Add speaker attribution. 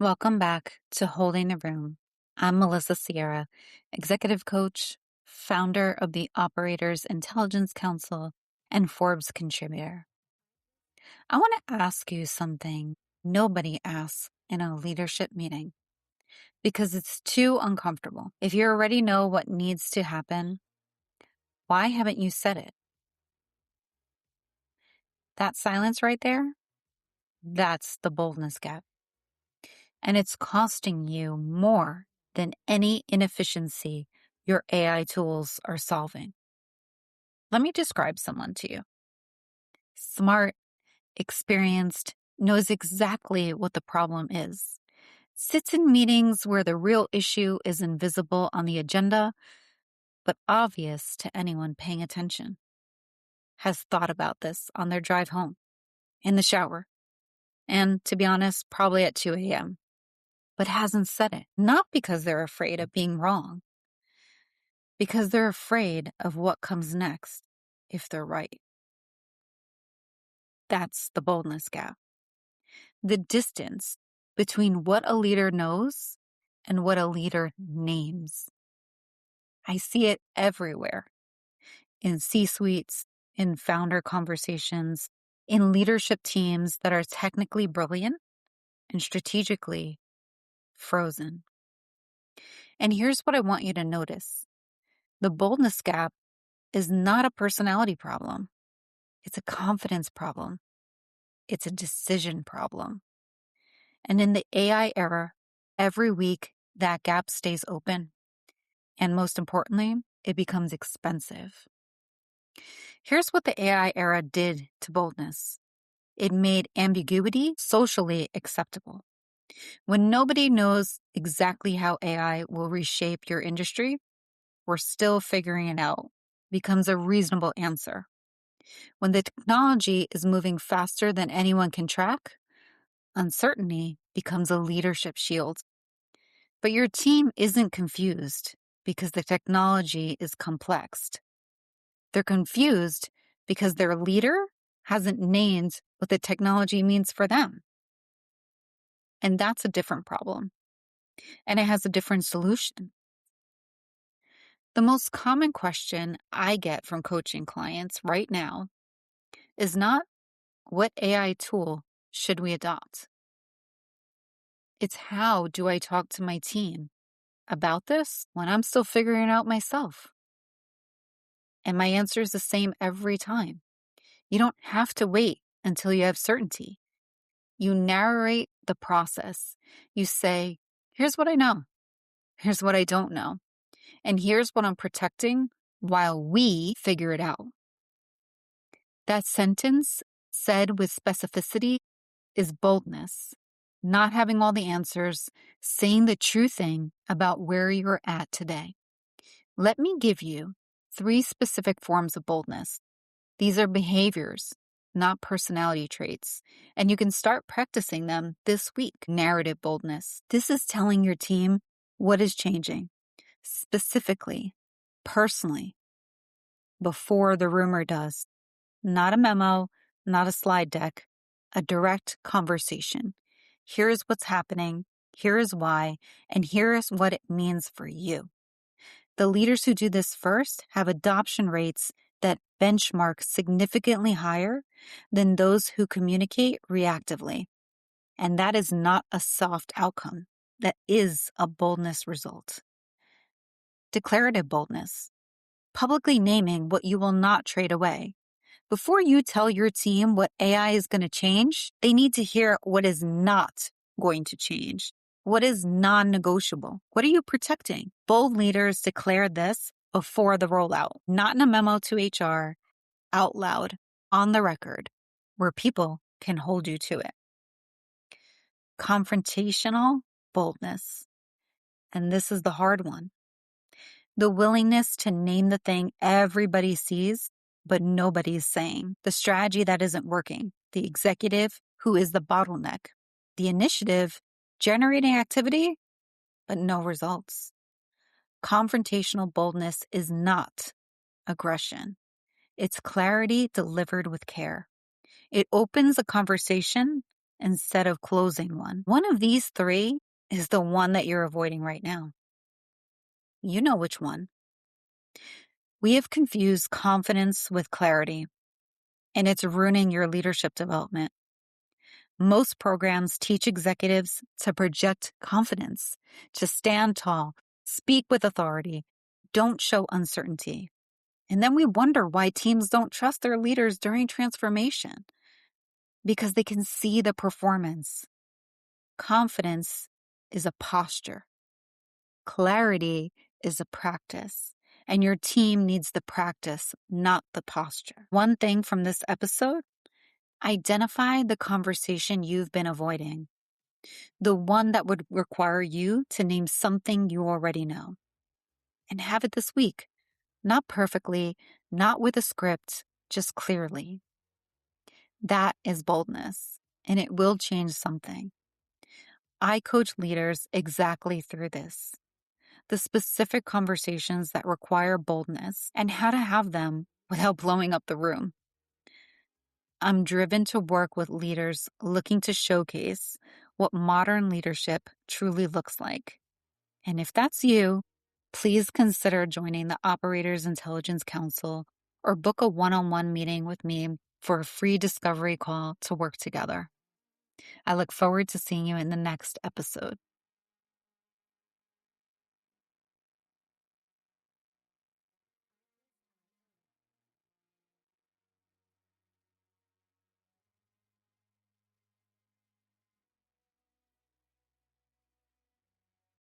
Speaker 1: Welcome back to Holding the Room. I'm Melissa Sierra, executive coach, founder of the Operators Intelligence Council, and Forbes contributor. I want to ask you something nobody asks in a leadership meeting because it's too uncomfortable. If you already know what needs to happen, why haven't you said it? That silence right there, that's the boldness gap. And it's costing you more than any inefficiency your AI tools are solving. Let me describe someone to you. Smart, experienced, knows exactly what the problem is, sits in meetings where the real issue is invisible on the agenda, but obvious to anyone paying attention. Has thought about this on their drive home, in the shower, and to be honest, probably at 2 a.m., but hasn't said it. Not because they're afraid of being wrong, because they're afraid of what comes next if they're right. That's the boldness gap. The distance between what a leader knows and what a leader names. I see it everywhere, in C-suites, in founder conversations, in leadership teams that are technically brilliant and strategically frozen. And here's what I want you to notice. The boldness gap is not a personality problem. It's a confidence problem. It's a decision problem. And in the AI era, every week that gap stays open. And most importantly, it becomes expensive. Here's what the AI era did to boldness. It made ambiguity socially acceptable. When nobody knows exactly how AI will reshape your industry, we're still figuring it out, becomes a reasonable answer. When the technology is moving faster than anyone can track, uncertainty becomes a leadership shield. But your team isn't confused because the technology is complex. They're confused because their leader hasn't named what the technology means for them. And that's a different problem. And it has a different solution. The most common question I get from coaching clients right now is not, what AI tool should we adopt? It's, how do I talk to my team about this when I'm still figuring it out myself? And my answer is the same every time. You don't have to wait until you have certainty. You narrate the process. You say, here's what I know. Here's what I don't know. And here's what I'm protecting while we figure it out. That sentence, said with specificity, is boldness. Not having all the answers, saying the true thing about where you're at today. Let me give you 3 specific forms of boldness. These are behaviors, not personality traits, and you can start practicing them this week. Narrative boldness. This is telling your team what is changing, specifically, personally, before the rumor does. Not a memo, not a slide deck, a direct conversation. Here's what's happening, here is why, and here is what it means for you. The leaders who do this first have adoption rates that benchmark significantly higher than those who communicate reactively. And that is not a soft outcome. That is a boldness result. Declarative boldness. Publicly naming what you will not trade away. Before you tell your team what AI is going to change, they need to hear what is not going to change. What is non-negotiable? What are you protecting? Bold leaders declare this before the rollout, not in a memo to HR, out loud, on the record, where people can hold you to it. Confrontational boldness. And this is the hard one. The willingness to name the thing everybody sees, but nobody's saying. The strategy that isn't working. The executive who is the bottleneck. The initiative generating activity, but no results. Confrontational boldness is not aggression. It's clarity delivered with care. It opens a conversation instead of closing one. One of these three is the one that you're avoiding right now. You know which one. We have confused confidence with clarity, and it's ruining your leadership development. Most programs teach executives to project confidence, to stand tall, speak with authority, don't show uncertainty. And then we wonder why teams don't trust their leaders during transformation, because they can see the performance. Confidence is a posture. Clarity is a practice, and your team needs the practice, not the posture. One thing from this episode: identify the conversation you've been avoiding, the one that would require you to name something you already know. And have it this week. Not perfectly, not with a script, just clearly. That is boldness, and it will change something. I coach leaders exactly through this: the specific conversations that require boldness and how to have them without blowing up the room. I'm driven to work with leaders looking to showcase what modern leadership truly looks like. And if that's you, please consider joining the Operators Intelligence Council or book a one-on-one meeting with me for a free discovery call to work together. I look forward to seeing you in the next episode.